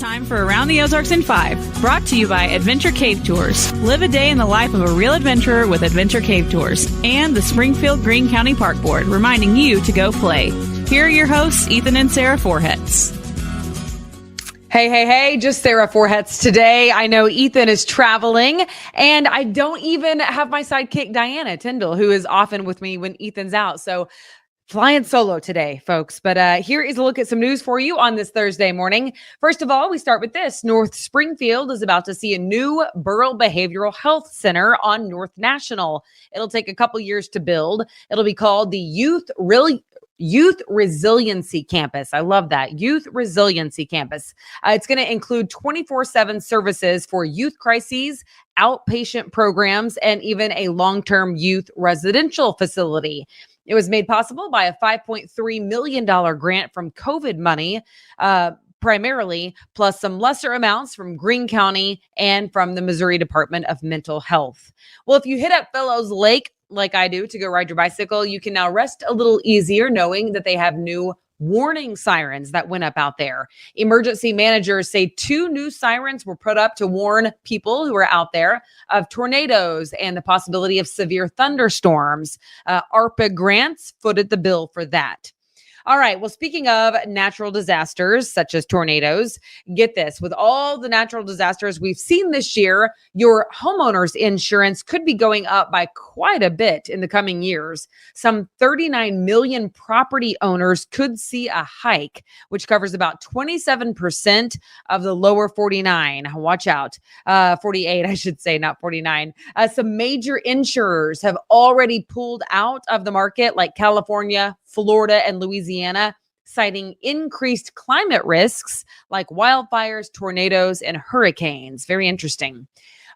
time for Around the Ozarks in 5, brought to you by Adventure Cave Tours. Live a day in the life of a real adventurer with Adventure Cave Tours and the Springfield Greene County Park Board, reminding you to go play. Here are your hosts, Ethan and Sarah Forhetz. Hey, just Sarah Forhetz today. I know Ethan is traveling, and I don't even have my sidekick, Diana Tyndall, who is often with me when Ethan's out. So flying solo today, folks. But here is a look at some news for you on this Thursday morning. First of all, we start with this. North Springfield is about to see a new Burrell Behavioral Health Center on North National. It'll take a couple years to build. It'll be called the Youth Resiliency Campus. I love that. Youth Resiliency Campus. It's going to include 24/7 services for youth crises, outpatient programs, and even a long-term youth residential facility. It was made possible by a $5.3 million grant from COVID money, primarily, plus some lesser amounts from Greene County and from the Missouri Department of Mental Health. Well, if you hit up Fellows Lake, like I do, to go ride your bicycle, you can now rest a little easier knowing that they have new warning sirens that went up out there. Emergency managers say 2 new sirens were put up to warn people who are out there of tornadoes and the possibility of severe thunderstorms. ARPA grants footed the bill for that. All right. Well, speaking of natural disasters such as tornadoes, get this. With all the natural disasters we've seen this year, your homeowners insurance could be going up by quite a bit in the coming years. Some 39 million property owners could see a hike, which covers about 27% of the lower 49. Watch out. 48, I should say, not 49. Some major insurers have already pulled out of the market, like California, Florida, and Louisiana, citing increased climate risks like wildfires, tornadoes, and hurricanes. Very interesting.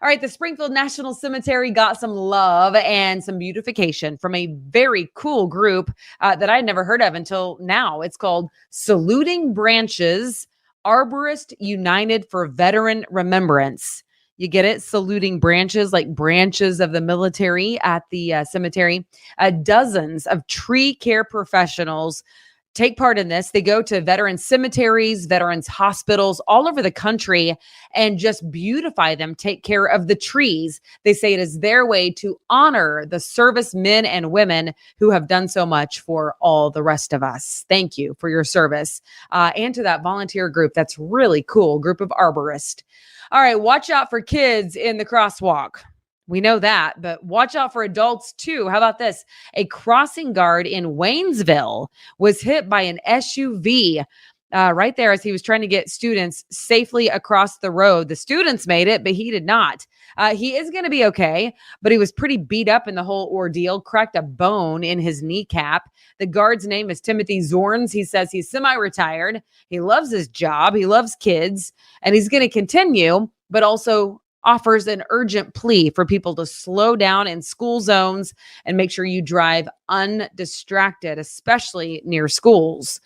All right, the Springfield National Cemetery got some love and some beautification from a very cool group that I'd never heard of until now. It's called Saluting Branches, Arborist United for Veteran Remembrance. You get it? Saluting branches, like branches of the military at the cemetery. Dozens of tree care professionals take part in this. They go to veteran cemeteries, veterans hospitals all over the country and just beautify them, take care of the trees. They say it is their way to honor the service men and women who have done so much for all the rest of us. Thank you for your service. And to that volunteer group, that's really cool, group of arborists. All right, watch out for kids in the crosswalk. We know that, but watch out for adults too. How about this? A crossing guard in Waynesville was hit by an SUV right there as he was trying to get students safely across the road. The students made it, but he did not. He is going to be okay, but he was pretty beat up in the whole ordeal, cracked a bone in his kneecap. The guard's name is Timothy Zorns. He says he's semi-retired. He loves his job. He loves kids, and he's going to continue, but also offers an urgent plea for people to slow down in school zones and make sure you drive undistracted, especially near schools.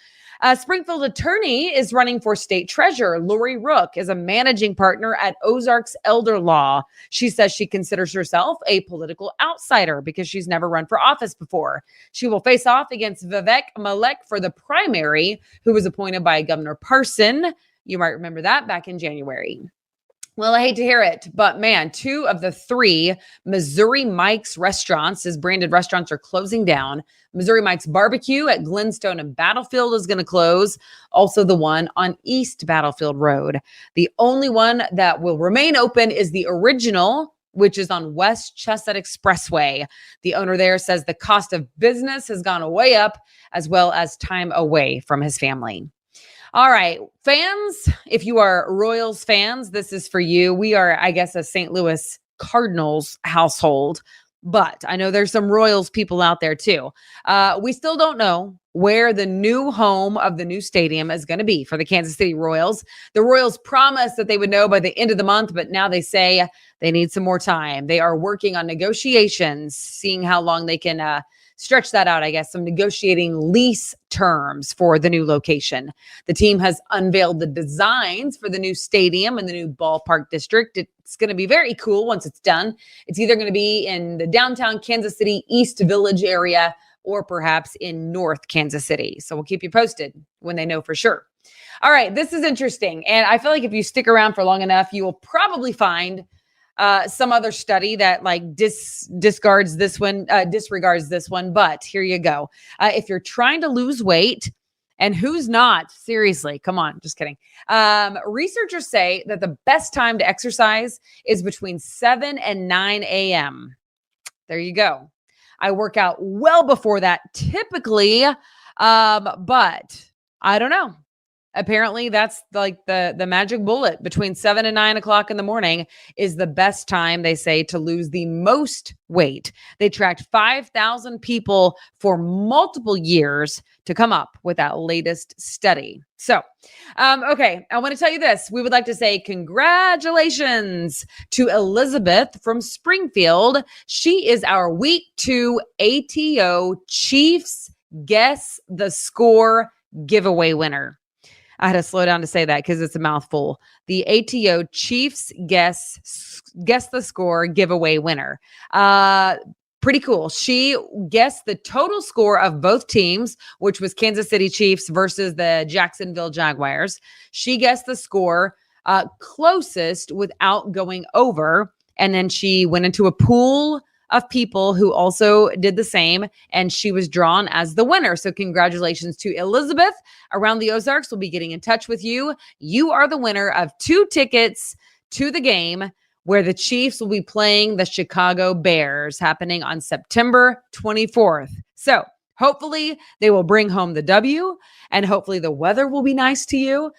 Springfield attorney is running for state treasurer. Lori Rook is a managing partner at Ozarks Elder Law. She says she considers herself a political outsider because she's never run for office before. She will face off against Vivek Malek for the primary, who was appointed by Governor Parson. You might remember that back in January. Well, I hate to hear it, but man, 2 of the 3 Missouri Mike's restaurants, as branded restaurants, are closing down. Missouri Mike's Barbecue at Glenstone and Battlefield is going to close. Also the one on East Battlefield Road. The only one that will remain open is the original, which is on West Chestnut Expressway. The owner there says the cost of business has gone way up, as well as time away from his family. All right, fans, if you are Royals fans, this is for you. We are, I guess, a St. Louis Cardinals household, but I know there's some Royals people out there too. We still don't know where the new home of the new stadium is going to be for the Kansas City Royals. The Royals promised that they would know by the end of the month, but now they say they need some more time. They are working on negotiations, seeing how long they can stretch that out, I guess, some negotiating lease terms for the new location. The team has unveiled the designs for the new stadium and the new ballpark district. It's going to be very cool once it's done. It's either going to be in the downtown Kansas City East Village area or perhaps in North Kansas City. So we'll keep you posted when they know for sure. All right, this is interesting. And I feel like if you stick around for long enough, you will probably find some other study that like disregards this one. But here you go. If you're trying to lose weight, and who's not? Seriously, come on, just kidding. Researchers say that the best time to exercise is between 7 and 9 a.m. There you go. I work out well before that typically, but I don't know. Apparently that's like the magic bullet. Between 7 and 9 o'clock in the morning is the best time, they say, to lose the most weight. They tracked 5,000 people for multiple years to come up with that latest study. So, okay, I want to tell you this. We would like to say congratulations to Elizabeth from Springfield. She is our week 2 ATO Chiefs Guess the Score giveaway winner. I had to slow down to say that because it's a mouthful. The ATO Chiefs Guess the Score giveaway winner. Pretty cool. She guessed the total score of both teams, which was Kansas City Chiefs versus the Jacksonville Jaguars. She guessed the score closest without going over. And then she went into a pool of people who also did the same, and she was drawn as the winner. So congratulations to Elizabeth. Around the Ozarks will be getting in touch with you. You are the winner of 2 tickets to the game where the Chiefs will be playing the Chicago Bears, happening on September 24th. So hopefully they will bring home the W, and hopefully the weather will be nice to you,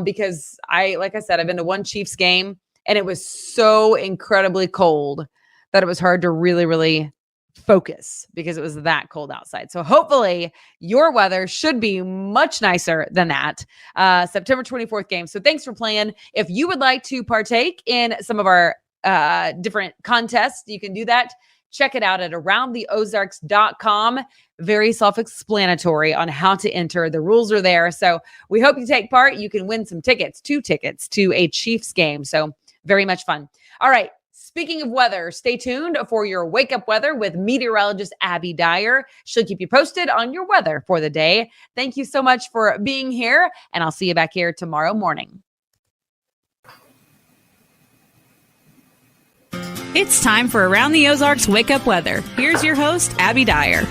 because like I said, I've been to one Chiefs game and it was so incredibly cold that it was hard to really, really focus because it was that cold outside. So hopefully your weather should be much nicer than that. September 24th game. So thanks for playing. If you would like to partake in some of our different contests, you can do that. Check it out at aroundtheozarks.com. Very self-explanatory on how to enter. The rules are there. So we hope you take part. You can win some tickets, 2 tickets to a Chiefs game. So very much fun. All right. Speaking of weather, stay tuned for your wake up weather with meteorologist Abby Dyer. She'll keep you posted on your weather for the day. Thank you so much for being here, and I'll see you back here tomorrow morning. It's time for Around the Ozarks Wake Up Weather. Here's your host, Abby Dyer.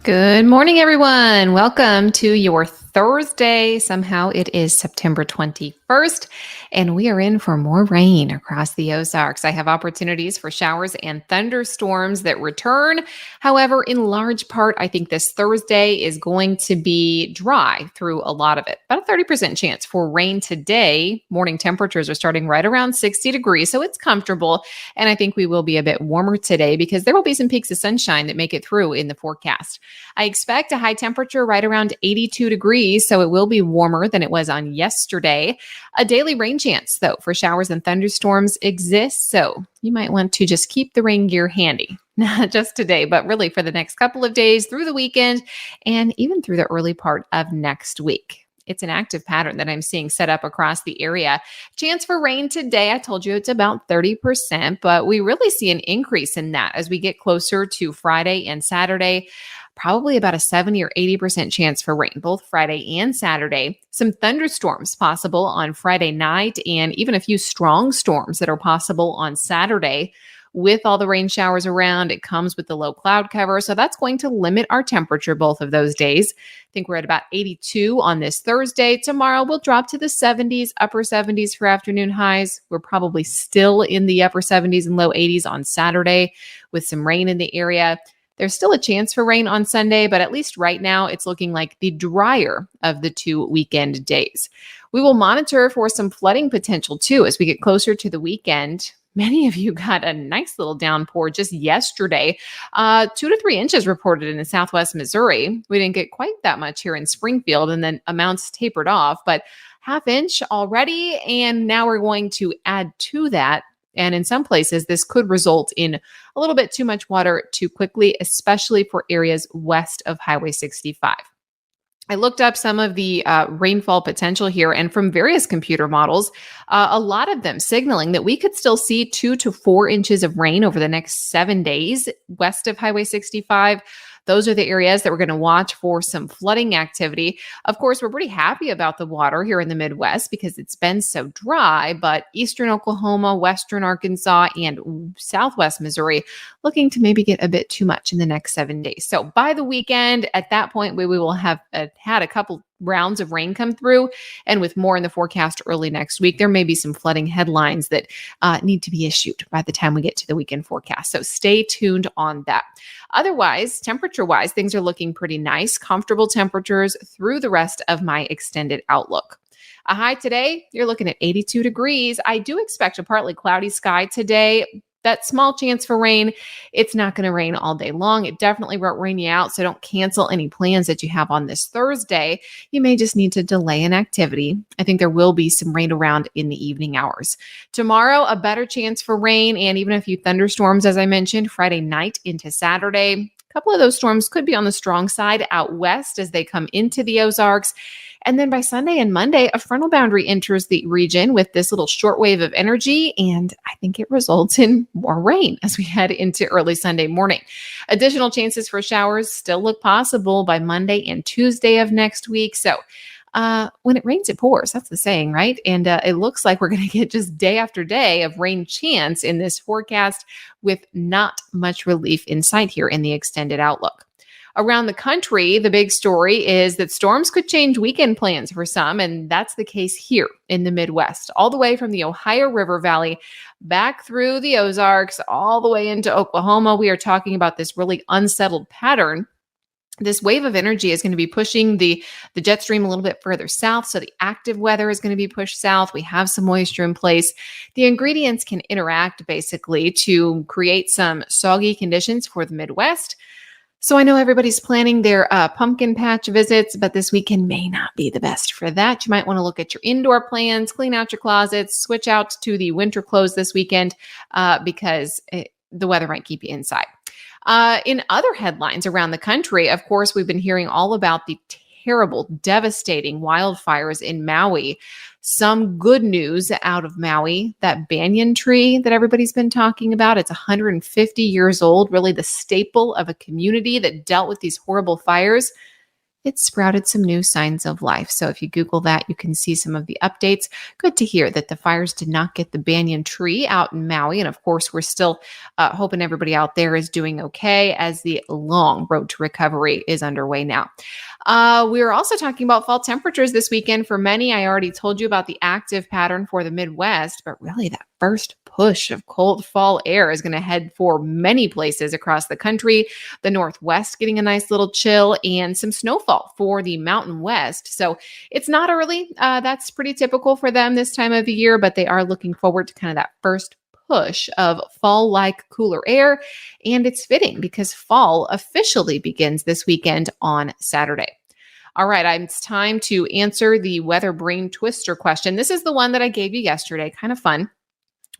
Good morning, everyone. Welcome to your Thursday. Somehow it is September 21st, and we are in for more rain across the Ozarks. I have opportunities for showers and thunderstorms that return. However, in large part, I think this Thursday is going to be dry through a lot of it. About a 30% chance for rain today. Morning temperatures are starting right around 60 degrees, so it's comfortable. And I think we will be a bit warmer today because there will be some peaks of sunshine that make it through in the forecast. I expect a high temperature right around 82 degrees, so it will be warmer than it was on yesterday. A daily rain chance, though, for showers and thunderstorms exists, so you might want to just keep the rain gear handy. Not just today, but really for the next couple of days, through the weekend, and even through the early part of next week. It's an active pattern that I'm seeing set up across the area. Chance for rain today, I told you it's about 30%, but we really see an increase in that as we get closer to Friday and Saturday. Probably about a 70 or 80% chance for rain, both Friday and Saturday. Some thunderstorms possible on Friday night, and even a few strong storms that are possible on Saturday. With all the rain showers around, it comes with the low cloud cover, so that's going to limit our temperature both of those days. I think we're at about 82 on this Thursday. Tomorrow we'll drop to the 70s, upper 70s for afternoon highs. We're probably still in the upper 70s and low 80s on Saturday with some rain in the area. There's still a chance for rain on Sunday, but at least right now it's looking like the drier of the 2 weekend days. We will monitor for some flooding potential too as we get closer to the weekend. Many of you got a nice little downpour just yesterday. 2 to 3 inches reported in southwest Missouri. We didn't get quite that much here in Springfield, and then amounts tapered off, but half inch already. And now we're going to add to that. And in some places, this could result in a little bit too much water too quickly, especially for areas west of Highway 65. I looked up some of the rainfall potential here, and from various computer models, a lot of them signaling that we could still see 2 to 4 inches of rain over the next 7 days west of Highway 65. those are the areas that we're going to watch for some flooding activity. Of course, we're pretty happy about the water here in the Midwest because it's been so dry, but eastern Oklahoma, western Arkansas, and southwest Missouri looking to maybe get a bit too much in the next 7 days. So by the weekend, at that point, we will have had a couple rounds of rain come through, and with more in the forecast early next week, there may be some flooding headlines that need to be issued by the time we get to the weekend forecast. So stay tuned on that. Otherwise, temperature-wise, things are looking pretty nice, comfortable temperatures through the rest of my extended outlook. A high today, you're looking at 82 degrees. I do expect a partly cloudy sky today. That small chance for rain, it's not going to rain all day long. It definitely won't rain you out, so don't cancel any plans that you have on this Thursday. You may just need to delay an activity. I think there will be some rain around in the evening hours. Tomorrow, a better chance for rain and even a few thunderstorms, as I mentioned, Friday night into Saturday. A couple of those storms could be on the strong side out west as they come into the Ozarks. And then by Sunday and Monday, a frontal boundary enters the region with this little shortwave of energy, and I think it results in more rain as we head into early Sunday morning. Additional chances for showers still look possible by Monday and Tuesday of next week. So when it rains, it pours. That's the saying, right? And it looks like we're going to get just day after day of rain chance in this forecast with not much relief in sight here in the extended outlook. Around the country, the big story is that storms could change weekend plans for some, and that's the case here in the Midwest, all the way from the Ohio River Valley back through the Ozarks, all the way into Oklahoma. We are talking about this really unsettled pattern. This wave of energy is going to be pushing the jet stream a little bit further south. So the active weather is going to be pushed south. We have some moisture in place. The ingredients can interact basically to create some soggy conditions for the Midwest. So I know everybody's planning their pumpkin patch visits, but this weekend may not be the best for that. You might want to look at your indoor plans, clean out your closets, switch out to the winter clothes this weekend because the weather might keep you inside. In other headlines around the country, of course, we've been hearing all about the terrible, devastating wildfires in Maui. Some good news out of Maui, that banyan tree that everybody's been talking about, it's 150 years old, really the staple of a community that dealt with these horrible fires. It sprouted some new signs of life. So if you Google that, you can see some of the updates. Good to hear that the fires did not get the banyan tree out in Maui. And of course, we're still hoping everybody out there is doing okay as the long road to recovery is underway now. We are also talking about fall temperatures this weekend for many. I already told you about the active pattern for the Midwest, but really that first push of cold fall air is going to head for many places across the country. The Northwest getting a nice little chill and some snowfall for the Mountain West. So it's not early. That's pretty typical for them this time of the year, but they are looking forward to kind of that first push of fall-like cooler air. And it's fitting because fall officially begins this weekend on Saturday. All right, it's time to answer the weather brain twister question. This is the one that I gave you yesterday, kind of fun.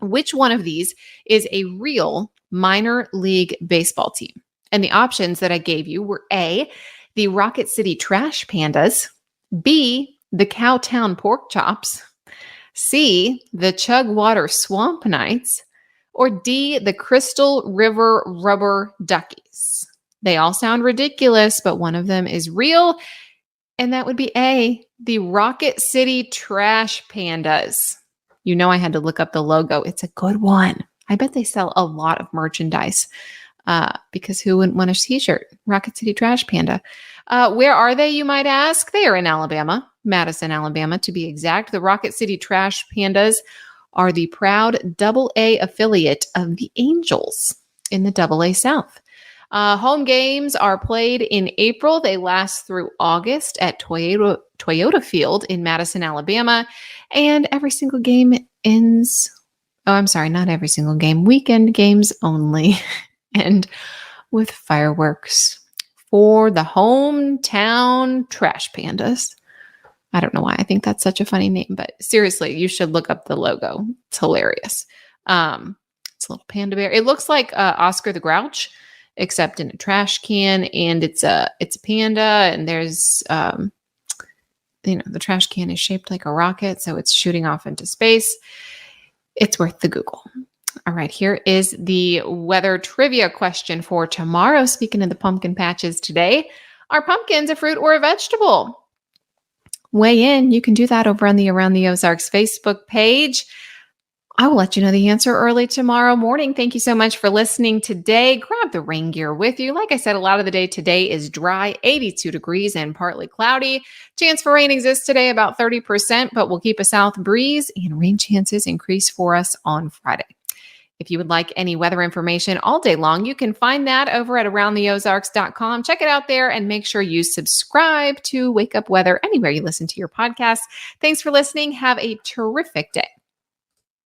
Which one of these is a real minor league baseball team? And the options that I gave you were A, the Rocket City Trash Pandas, B, the Cowtown Pork Chops, C, the Chugwater Swamp Knights, or D, the Crystal River Rubber Duckies. They all sound ridiculous, but one of them is real, and that would be A, the Rocket City Trash Pandas. You know I had to look up the logo. It's a good one. I bet they sell a lot of merchandise because who wouldn't want a t-shirt? Rocket City Trash Panda. Where are they, you might ask? They are in Alabama, Madison, Alabama, to be exact. The Rocket City Trash Pandas are the proud AA affiliate of the Angels in the AA South. Home games are played in April. They last through August at Toyota Field in Madison, Alabama. And every single game ends, not every single game, weekend games only, and with fireworks for the hometown Trash Pandas. I don't know why I think that's such a funny name, but seriously, you should look up the logo. It's hilarious. It's a little panda bear. It looks like Oscar the Grouch, except in a trash can, and it's a panda, and there's the trash can is shaped like a rocket, so it's shooting off into space. It's worth the Google. All right, here is the weather trivia question for tomorrow. Speaking of the pumpkin patches today, are pumpkins a fruit or a vegetable? Weigh in. You can do that over on the Around the Ozarks Facebook page. I will let you know the answer early tomorrow morning. Thank you so much for listening today. Grab the rain gear with you. Like I said, a lot of the day today is dry, 82 degrees and partly cloudy. Chance for rain exists today, about 30%, but we'll keep a south breeze and rain chances increase for us on Friday. If you would like any weather information all day long, you can find that over at aroundtheozarks.com. Check it out there and make sure you subscribe to Wake Up Weather anywhere you listen to your podcast. Thanks for listening. Have a terrific day.